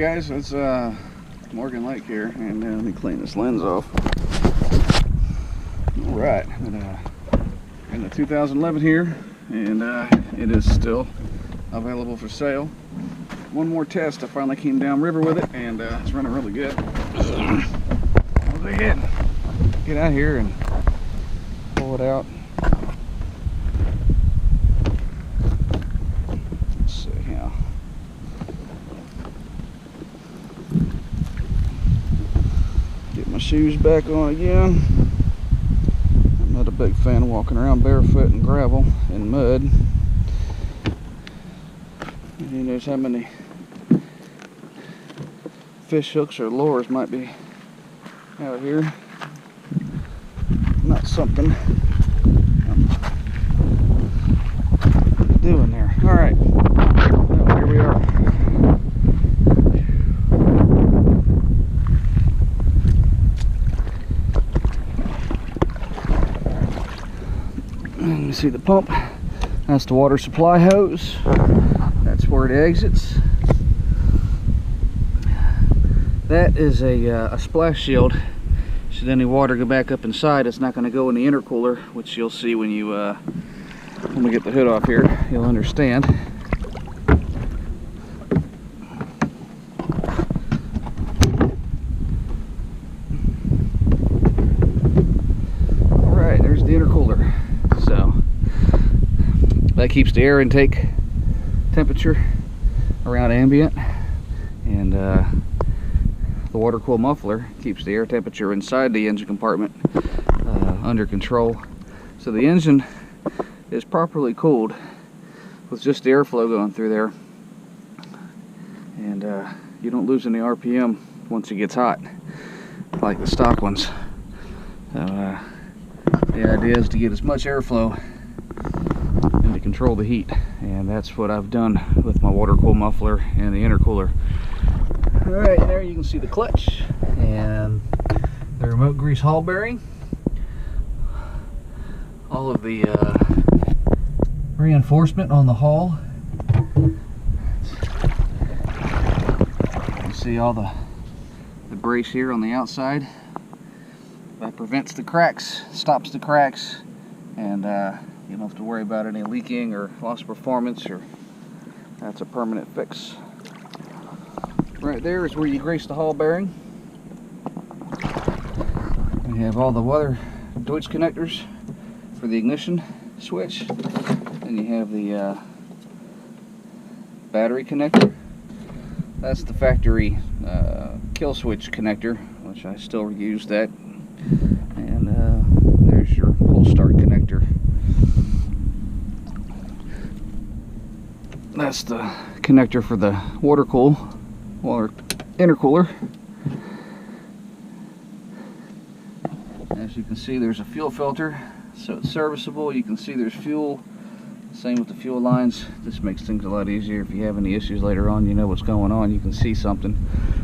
guys, it's Morgan Lake here, and let me clean this lens off. Alright, in the 2011 here, and it is still available for sale. One more test, I finally came down river with it, and it's running really good. I'll go ahead and get out here and pull it out. Let's see how. Get my shoes back on again. I'm not a big fan of walking around barefoot in gravel and mud. And you notice how many fish hooks or lures might be out here. Not something I'm doing there. Alright, well, here we are. And you see the pump. That's the water supply hose. That's where it exits. That is a splash shield. Should any water go back up inside, it's not going to go in the intercooler, which you'll see when you when we get the hood off here. You'll understand. All right, there's the intercooler. So that keeps the air intake temperature around ambient, and the water cool muffler keeps the air temperature inside the engine compartment under control. So the engine is properly cooled with just the airflow going through there, and you don't lose any RPM once it gets hot like the stock ones. So the idea is to get as much airflow and to control the heat, and that's what I've done with my water cool muffler and the intercooler. Alright, there you can see the clutch and the remote grease hall bearing. All of the reinforcement on the hull. You see all the brace here on the outside. That prevents the cracks, stops the cracks, and you don't have to worry about any leaking or lost performance, or that's a permanent fix. Right there is where you grease the hall bearing. We have all the weather Deutsch connectors for the ignition switch. Then you have the battery connector. That's the factory kill switch connector, which I still use that. And there's your pull start connector. That's the connector for the water intercooler. As you can see, there's a fuel filter, so it's serviceable. You can see there's fuel. Same with the fuel lines. This makes things a lot easier. If you have any issues later on, you know what's going on. You can see something.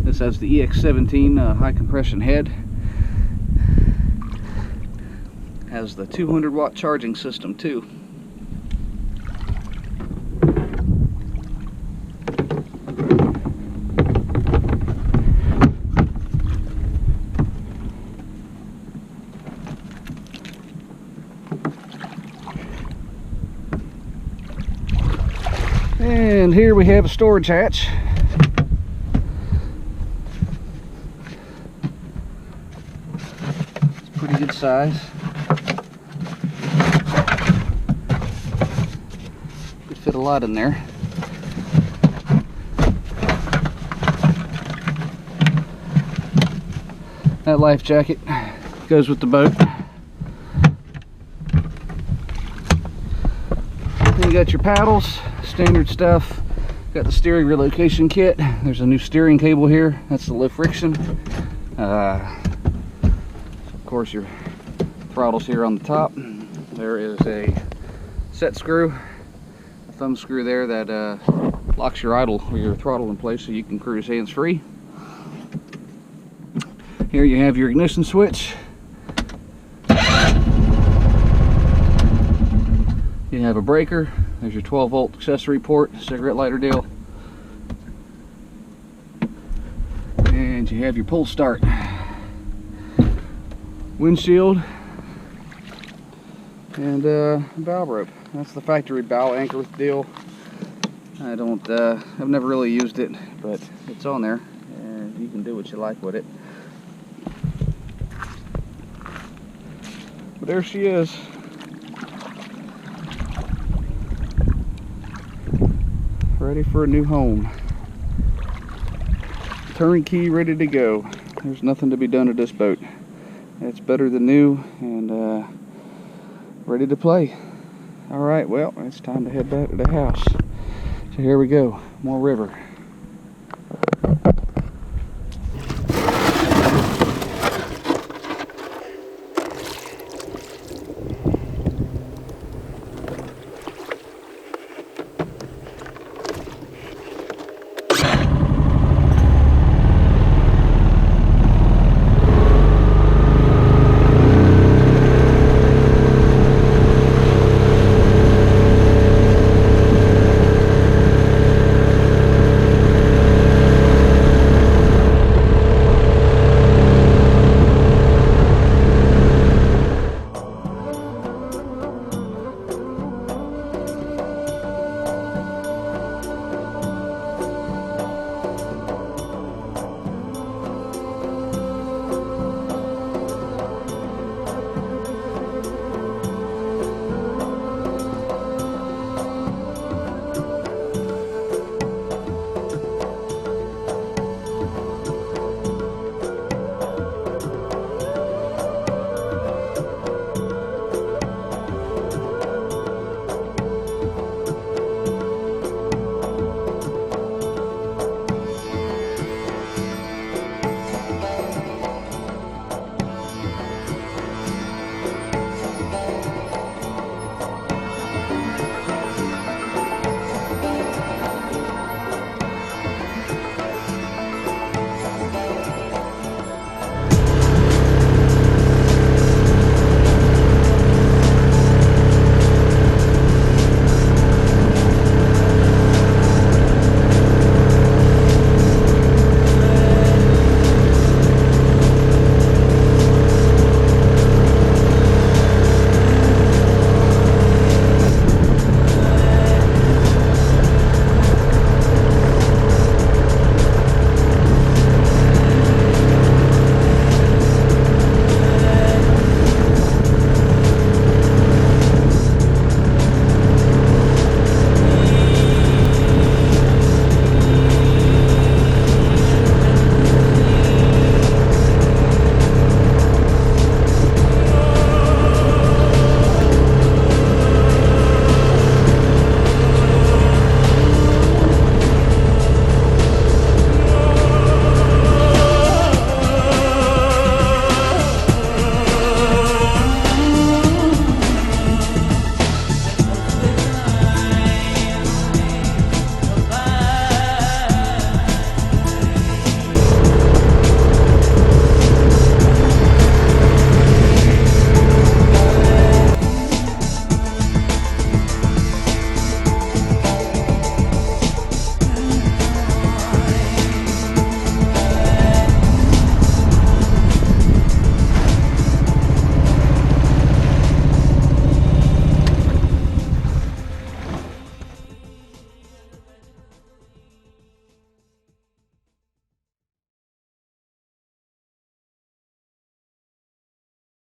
This has the EX17 high compression head. Has the 200-watt charging system too. And here we have a storage hatch. It's pretty good size. Could fit a lot in there. That life jacket goes with the boat. Then you got your paddles. Standard stuff. Got the steering relocation kit. There's a new steering cable here. That's the low friction. Of course, your throttle's here on the top. There is a set screw, a thumb screw there that locks your idle or your throttle in place so you can cruise hands-free. Here you have your ignition switch. You have a breaker. There's your 12-volt accessory port, cigarette lighter deal. And you have your pull start. Windshield and bow rope. That's the factory bow anchor deal. I don't, I've never really used it, but it's on there, and you can do what you like with it. But there she is. Ready for a new home. Turnkey, ready to go. There's nothing to be done to this boat. It's better than new, and ready to play. Alright, well, it's time to head back to the house. So here we go, more river.